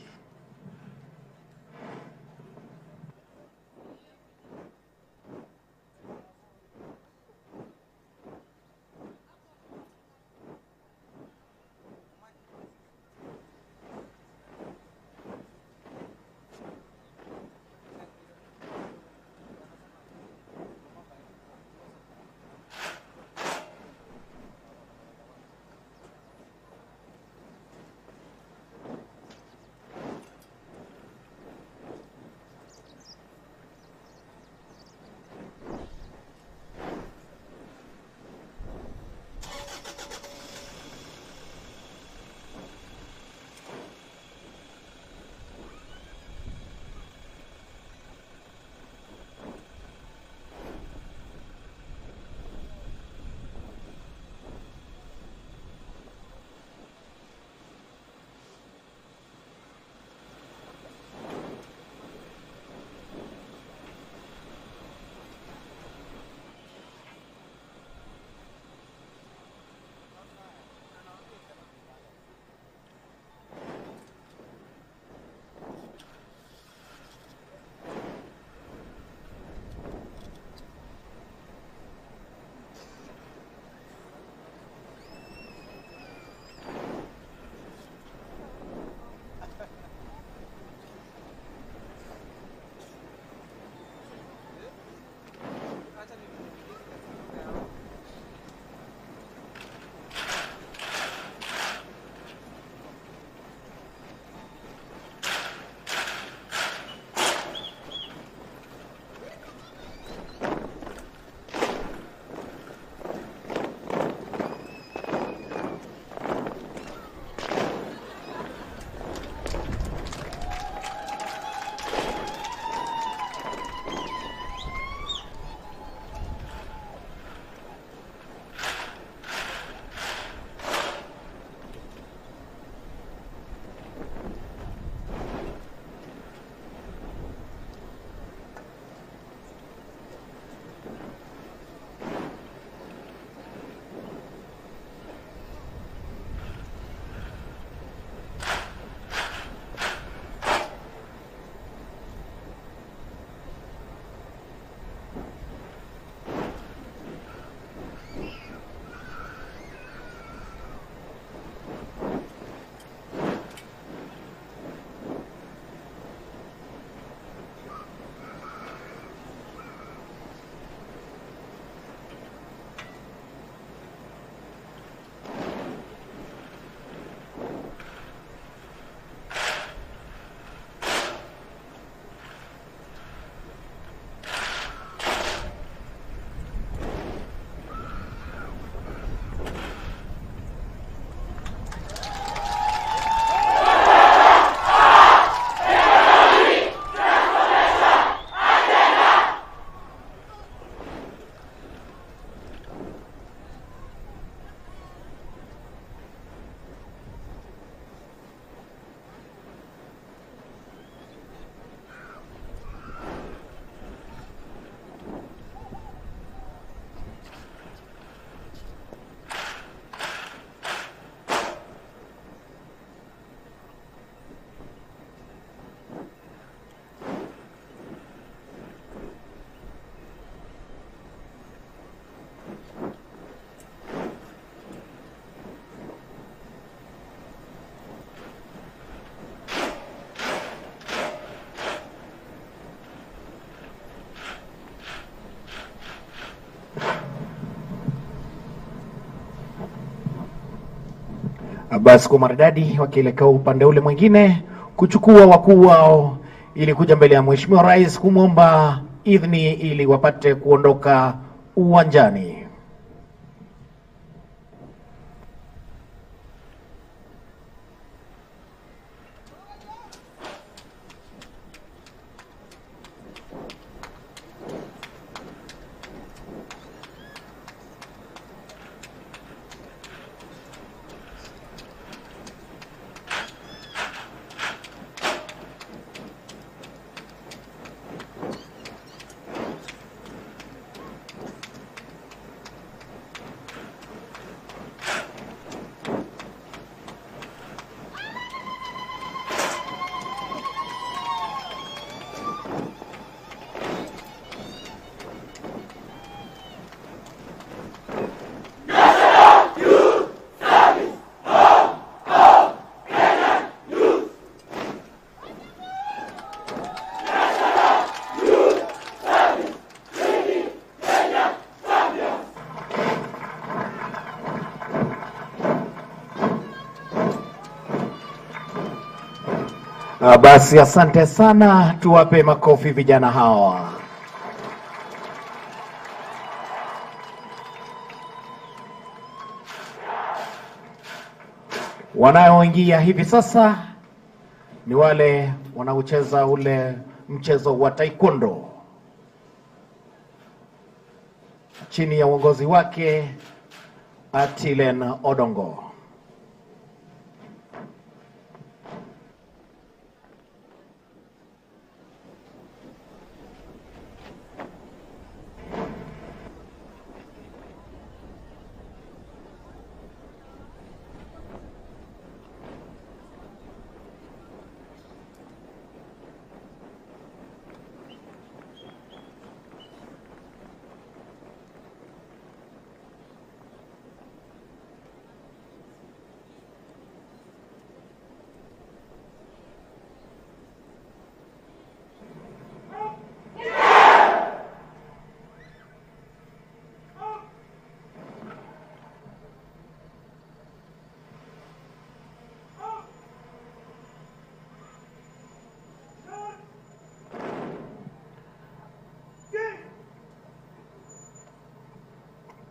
Basi kwa maridadi wakielekea upande ule mwingine kuchukua wakuu wao ili kuja mbele ya Mheshimiwa Rais kumwomba idhini ili wapate kuondoka uwanjani. Basi asante sana, tuwape makofi vijana hawa. Wanaoingia hivi sasa ni wale wanaocheza ule mchezo wa taekwondo chini ya uongozi wake Atilen Odongo.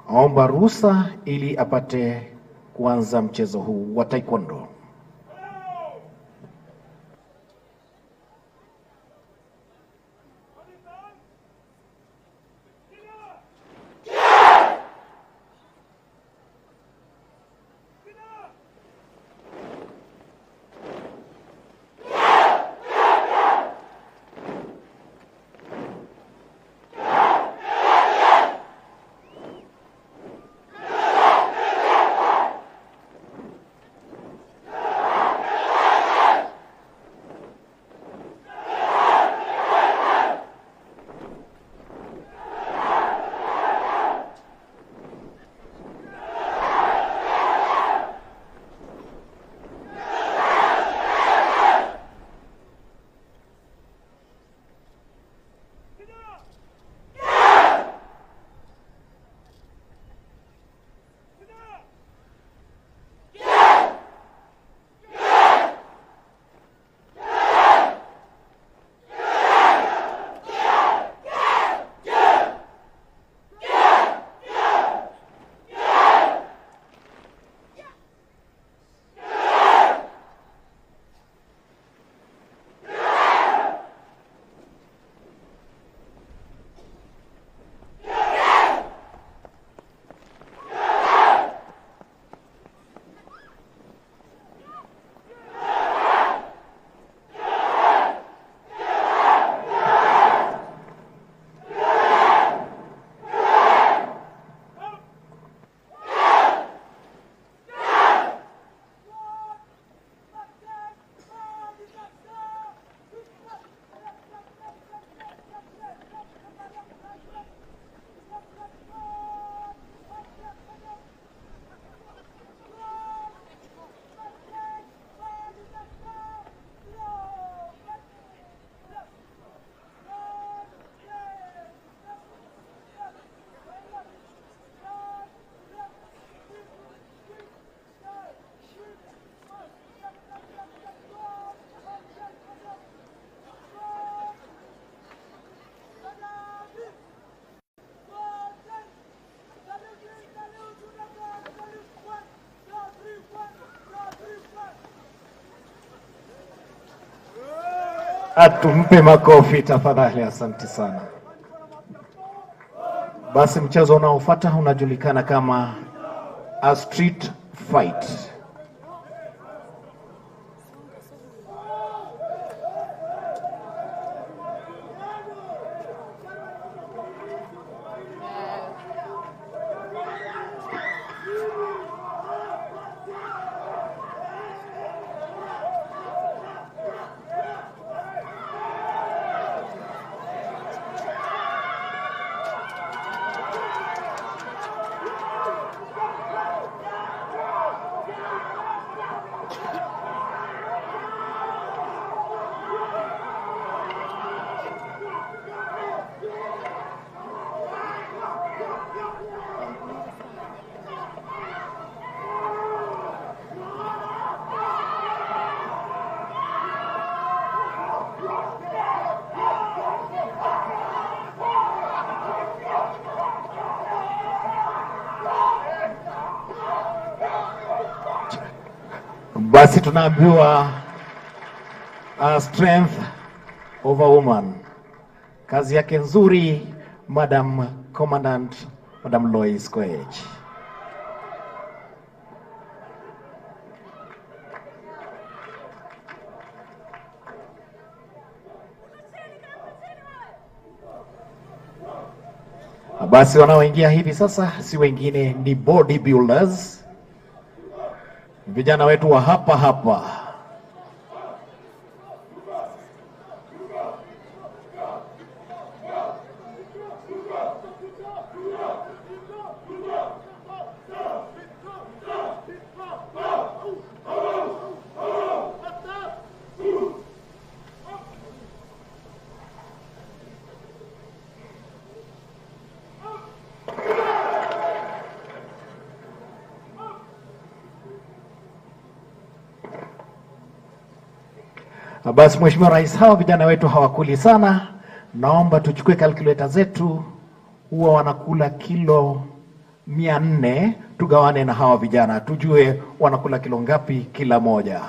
Aomba ruhusa ili apate kuanza mchezo huu wa taekwondo. Atumpe makofi tafadhali, asante sana. Basi mchezo unaofuata unajulikana kama a street fight. Basi tunaambiwa strength of a woman. Kazi yake nzuri, Madam Commandant, Madam Lois Koech. Basi wanaoingia hivi sasa si wengine ni bodybuilders, vijana wetu wa hapa hapa. Basi Mheshimiwa Rais, hawa vijana wetu hawakuli sana. Naomba tuchukue calculator zetu, huwa wanakula kilo 400, tugawane na hawa vijana tujue wanakula kilo ngapi kila moja.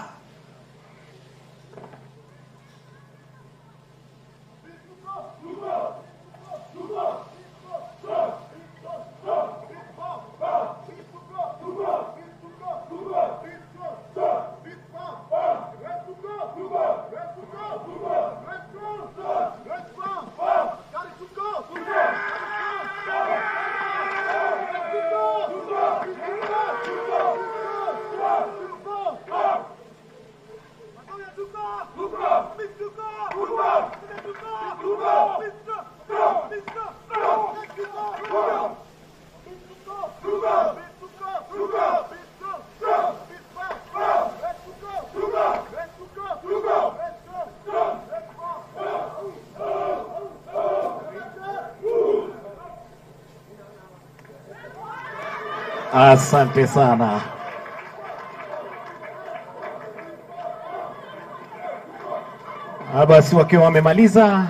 Asante sana. Basi wakiwa wamemaliza,